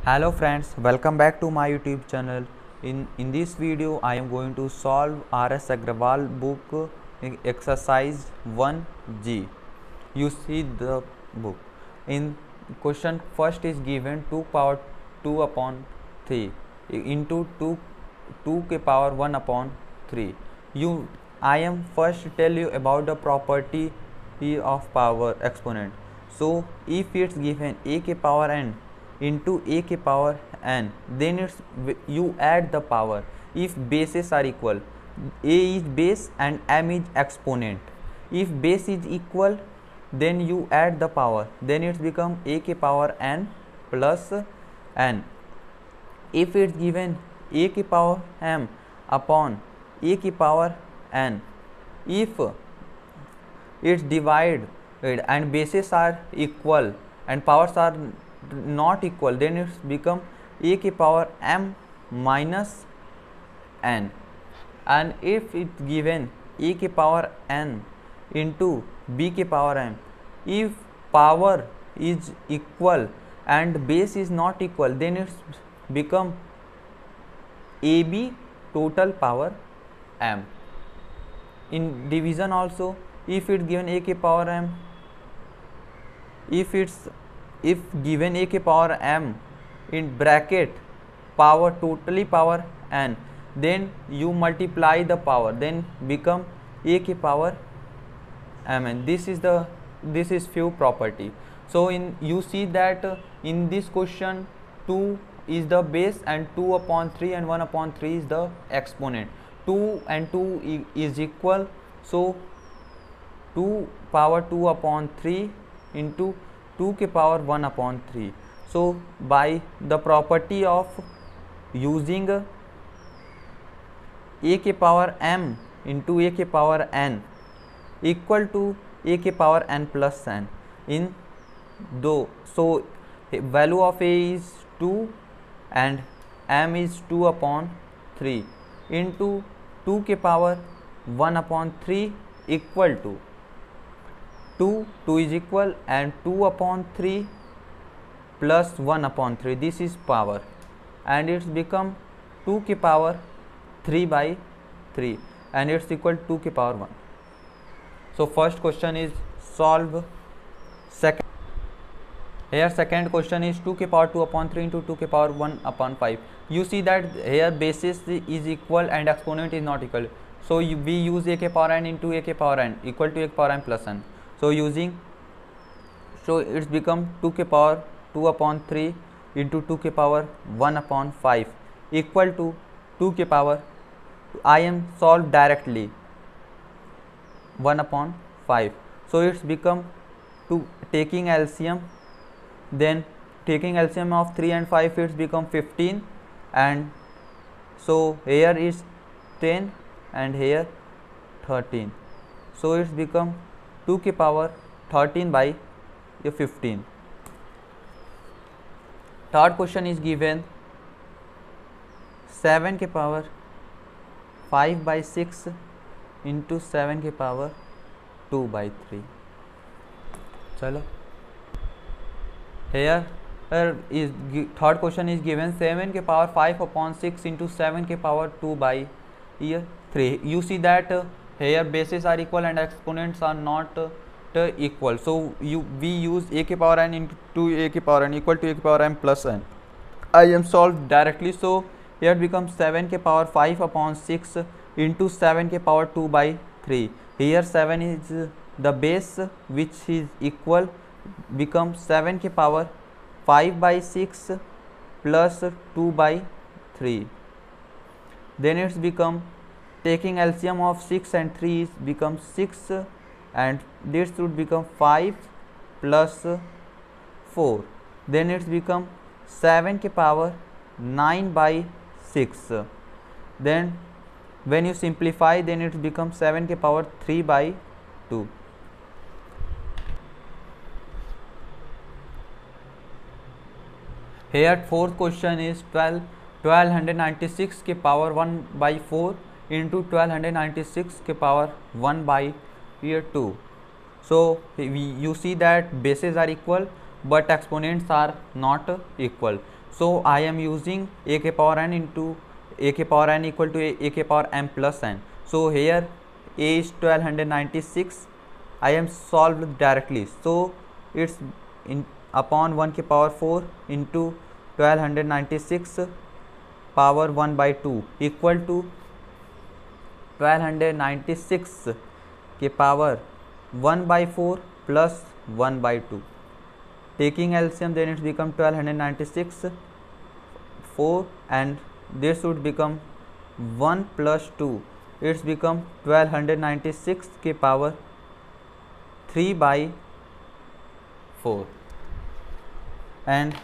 Hello friends, welcome back to my YouTube channel. In this video I am going to solve R.S. Agrawal book exercise 1G. You see the book. In question first is given 2 power 2 upon 3 into 2 के power 1 upon 3. I am first tell you about the property of power exponent. So if it's given a के power n into a के power n, then it's you add the power if bases are equal. A is base and m is exponent. If base is equal, then you add the power, then it's become a के power n plus n. If it's given a के power m upon a के power n, if it's divided and bases are equal and powers are not equal, then it's become a के power m minus n. And if it's given a के power n into b के power m, if power is equal and base is not equal, then it's become ab total power m. In division also, if it's given a के power m, if given a के power m in bracket power totally power n, then you multiply the power, then become a के power mn. This is few property. So you see that in this question 2 is the base and 2 upon 3 and 1 upon 3 is the exponent. 2 and 2 is equal, so 2 power 2 upon 3 into 2 के power 1 upon 3. So by the property of using a के power m into a के power n equal to a के power n plus n in दो, so value of a is 2 and m is 2 upon 3 into 2 के power 1 upon 3 equal to 2 is equal and 2 upon 3 plus 1 upon 3, this is power, and it's become 2 के power 3 by 3 and it's equal to 2 के power 1. So first question is solve. Second question is 2 के power 2 upon 3 into 2 के power 1 upon 5. You see that here basis is equal and exponent is not equal, so we use a के power n into a के power n equal to a के power n plus n. So it's become 2 के power 2 upon 3 into 2 के power 1 upon 5 equal to 2 के power, I am solved directly 1 upon 5. So it's become taking LCM, then taking LCM of 3 and 5, it's become 15, and so here is 10 and here 13, so it's become 2 के power 13 by 15. Third question is given 7 के power 5 by 6 into 7 के power 2 by 3. चलो, here is third question is given 7 के power 5 upon 6 into 7 के power 2 by 3. You see that here bases are equal and exponents are not equal, so we use a के power n into a के power n equal to a के power m plus n. I am solved directly, so here becomes 7 के power 5 upon 6 into 7 के power 2 by 3. Here 7 is the base which is equal, becomes 7 के power 5 by 6 plus 2 by 3. Then it's become taking LCM of 6 and 3 is become 6, and this should become 5 plus 4. Then it's become 7 के power 9 by 6. Then when you simplify, then it becomes 7 के power 3 by 2. Here fourth question is 1296 के power 1 by 4 into 1296 के power 1 by 2. So you see that bases are equal but exponents are not equal. So I am using a k power n into a k power n equal to a k power m plus n. So here a is 1296. I am solved directly. So it's in upon 1 k power 4 into 1296 power 1 by 2 equal to 1296 के power 1 by 4 plus 1 by 2. Taking LCM, then it become 1296 4, and this would become 1 plus 2. It's become 1296 के power 3 by 4. And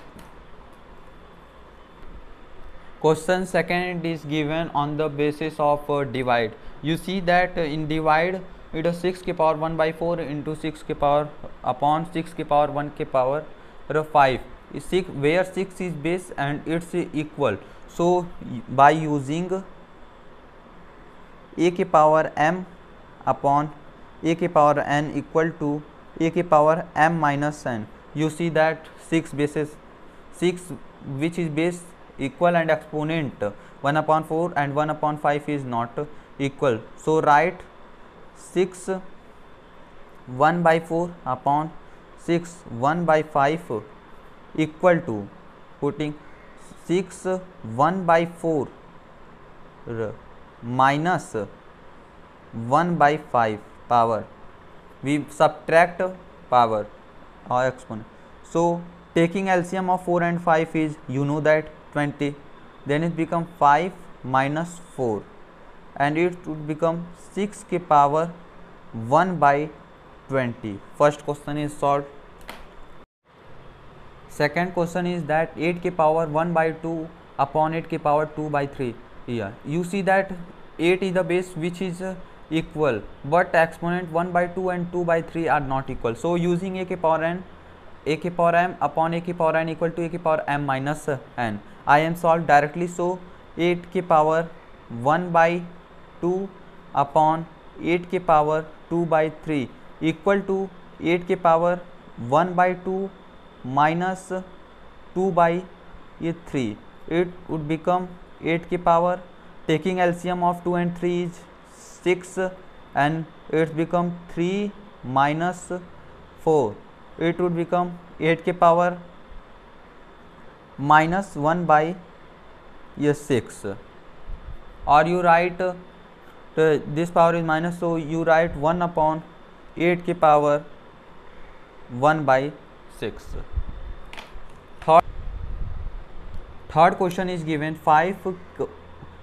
question second is given on the basis of divide. You see that in divide it is 6 के power 1 by 4 into 6 के power upon 6 के power 1 के power 5, where 6 is base and it's equal. So by using a के power m upon a के power n equal to a के power m minus n, you see that 6 bases, 6 which is base equal and exponent 1 upon 4 and 1 upon 5 is not equal. So write 6 1 by 4 upon 6 1 by 5 equal to, putting 6 1 by 4 minus 1 by 5 power, we subtract power or exponent. So taking LCM of 4 and 5 is, you know that 20, then it become 5 minus 4 and it would become 6 के power 1 by 20. First question is solved. Second question is that 8 के power 1 by 2 upon 8 के power 2 by 3. Here you see that 8 is the base which is equal, but exponent 1 by 2 and 2 by 3 are not equal. So using a के power n, a के power m upon a के power n equal to a के power m minus n, I am solved directly. So 8 के power 1 by 2 upon 8 के power 2 by 3 equal to 8 के power 1 by 2 minus 2 by 3. It would become 8 के power, taking LCM of 2 and 3 is 6 and it become 3 minus 4. It would become 8 के power minus 1 by 6, or you write this power is minus, so you write 1 upon 8 के power 1 by 6. Third question is given 5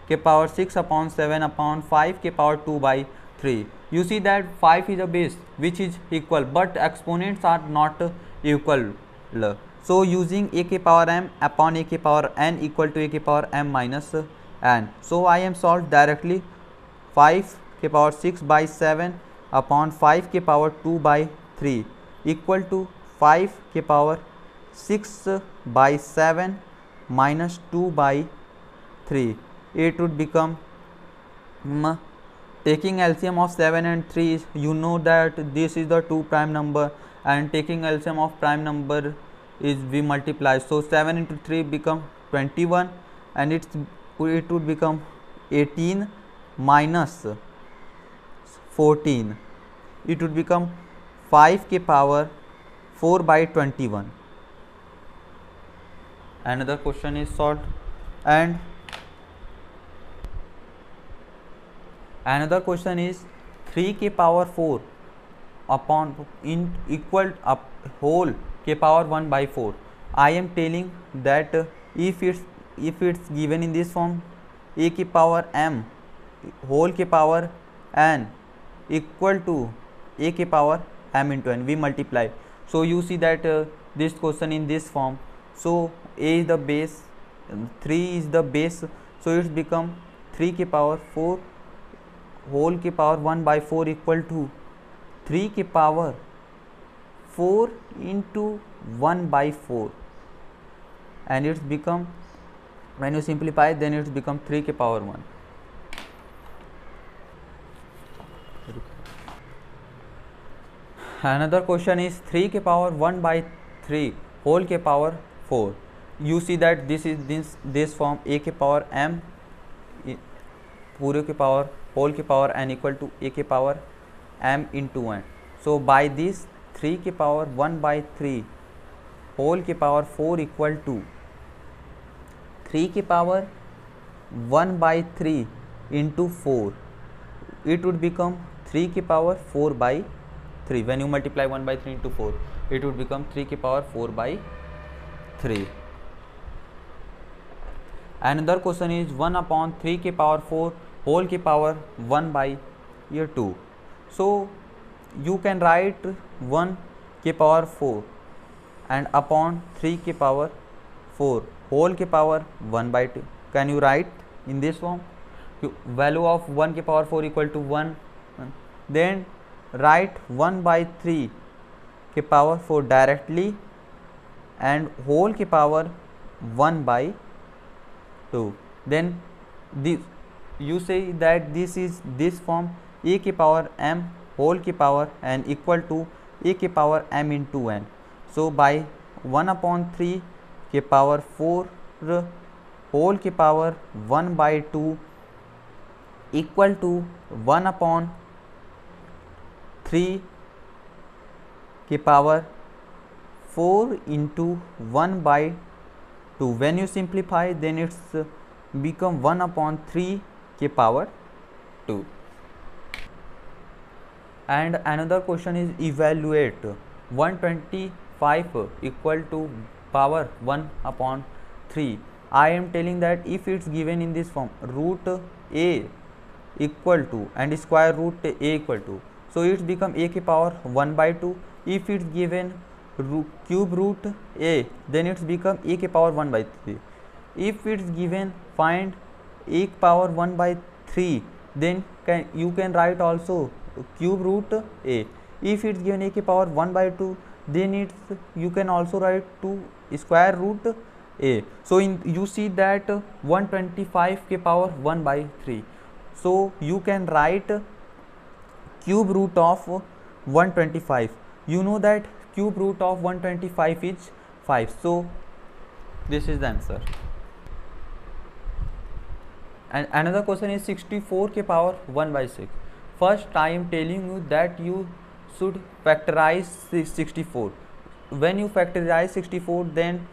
के power 6 upon 7 upon 5 के power 2 by 3. You see that 5 is a base which is equal, but exponents are not equal. So using a के power m upon a के power n equal to a के power m minus n. So I am solved directly. 5 के power 6 by 7 upon 5 के power 2 by 3 equal to 5 के power 6 by 7 minus 2 by 3. It would become, taking LCM of 7 and 3 is, you know that this is the 2 prime number, and taking LCM of prime number is we multiply. So 7 into 3 become 21 and it would become 18 minus 14. It would become 5 के power 4 by 21. Another question is solved. And another question is 3 के power 4 upon in equal up whole के power 1 by 4. I am telling that if it's given in this form, a की power m whole के power n equal to a के power m into n, we multiply. So you see that this question in this form. So a is the base, 3 is the base, so it's become 3 के power 4 whole के power 1 by 4 equal to 3 के power 4 into 1 by 4, and it's become, when you simplify, then it's become 3 के power 1. Another question is 3 के power 1 by 3 whole के power 4. you see that this is this form a के power m पूरे के power whole के power n equal to a के power m into n. So by this 3 के power 1 by 3 whole के power 4 equal to 3 के power 1 by 3 into 4, it would become 3 के power 4 by 3. When you multiply 1 by 3 into 4, it would become 3 के power 4 by 3. Another question is 1 upon 3 के power 4 whole के power 1 by 2. So you can write 1 के power 4 and upon 3 के power 4 whole के power 1 by 2. Can you write in this form? Value of 1 के power 4 equal to 1. Then write 1 by 3 के power 4 directly and whole के power 1 by 2. Then this, you say that this is this form a के power m whole के power n equal to a के power m into n. So by 1 upon 3 के power 4 whole के power 1 by 2 equal to 1 upon 3 के power 4 into 1 by 2. When you simplify, then it's become 1 upon 3 के power 2. And another question is evaluate 125 equal to power 1 upon 3. I am telling that if it's given in this form, root a equal to and square root a equal to, so it's become a के power 1 by 2. If it's given cube root a, then it's become a के power 1 by 3. If it's given find a के power 1 by 3, then you can write also cube root a. If it's given a के power 1 by 2, then it's you can also write 2 square root a. So you see that 125 के power 1 by 3. So you can write cube root of 125. You know that cube root of 125 is 5. So this is the answer. And another question is 64 के power 1 by 6. First I am telling you that you should factorize 64. When you factorize 64, then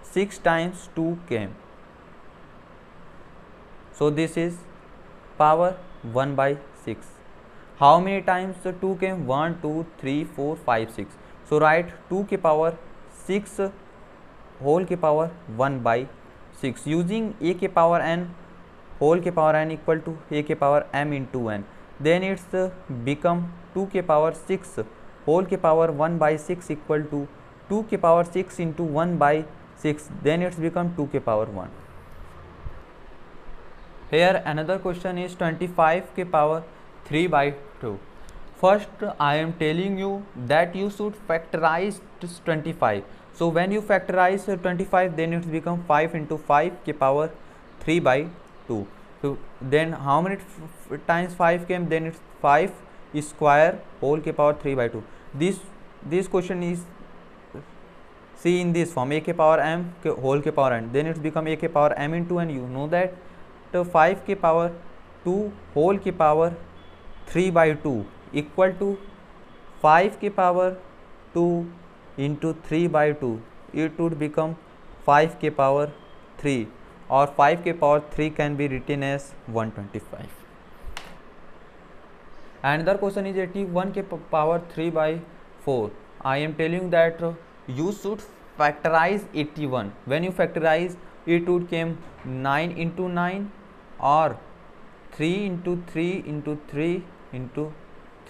6 times 2 came. So this is power 1 by 6. How many times 2 came? 1, 2, 3, 4, 5, 6. So write 2 के power 6 whole के power 1 by 6. Using a के power n whole के power n equal to a के power m into n. Then it's become 2 के power 6 whole के power 1 by 6 equal to 2 के power 6 into 1 by 6. Then it's become 2 के power 1. Here another question is 25 के power 3 by 2. First I am telling you that you should factorize 25. So when you factorize 25, then it become 5 into 5 के power 3 by 2. So then how many times 5 came? Then it's 5 square whole के power 3 by 2. This question is see in this form a के power m के whole के power n. Then it's become a के power m into n. You know that 5 के power 2 whole के power 3 by 2 equal to 5 के power 2 into 3 by 2. It would become 5 के power 3, or 5 के power 3 can be written as 125. Another question is 81 के power 3 by 4. I am telling that you should factorize 81. When you factorize, it would came 9 into 9 or 3 into 3 into 3 into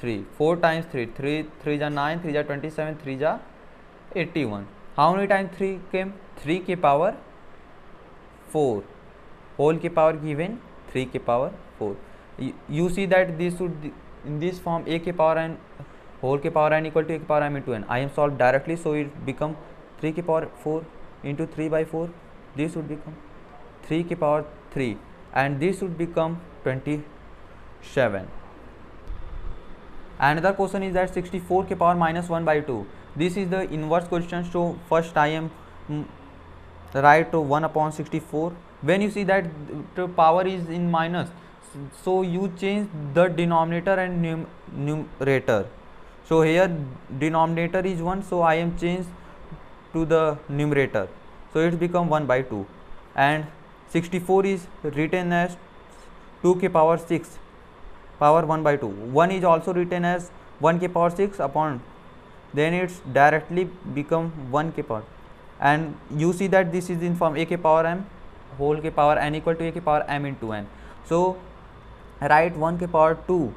3. 4 times 3. 3 जा 9, 3 जा 27, 3 जा 81. How many times 3 came? 3 के power 4 whole के power given 3 के power 4. You see that this would in this form a के power n whole के power n equal to a के power m into n. I am solved directly, so it become 3 के power 4 into 3 by 4. This would become 3 के power 3 and this would become 27. Another question is that 64 के power minus 1 by 2. This is the inverse question. So first I am write 1 upon 64. When you see that the power is in minus, so you change the denominator and numerator. So here denominator is 1, so I am changed to the numerator, so it become 1 by 2, and 64 is written as 2 k power 6 power 1 by 2. 1 is also written as 1 k power 6 upon, then it's directly become 1 k power, and you see that this is in form a k power m whole k power n equal to a k power m into n. So write 1 k power 2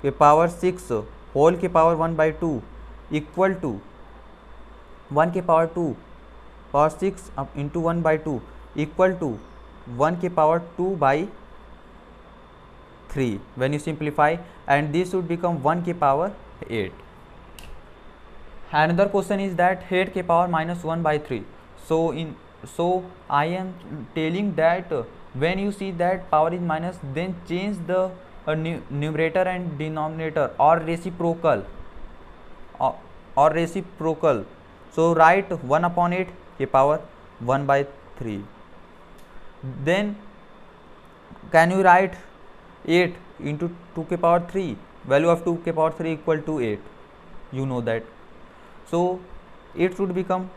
k power 6 whole k power 1 by 2 equal to 1 k power 2 power 6 up into 1 by 2 equal to 1 k power 2 by 3 when you simplify, and this would become 1 k power 8. Another question is that 8 k power minus 1 by 3. So I am telling that when you see that power is minus, then change the numerator and denominator or reciprocal, so write 1 upon 8 k power 1 by 3. Then can you write 8 into 2 k power 3, value of 2 k power 3 equal to 8, you know that. So it should become,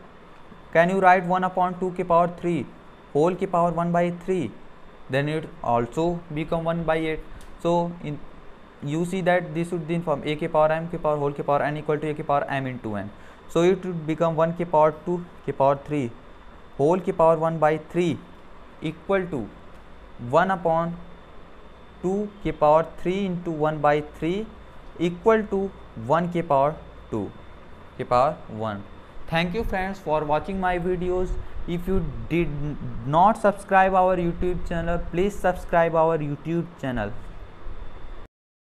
can you write 1 upon 2 k power 3 whole k power 1 by 3, then it also become 1 by 8. So in you see that this would be in form a k power m k power whole k power n equal to a k power m into n. So it would become 1 k power 2 k power 3 whole k power 1 by 3 equal to 1 upon 2 k power 3 into 1 by 3 equal to 1 k power 2 k power 1. Thank you friends for watching my videos. If you did not subscribe our YouTube channel, please subscribe our YouTube channel.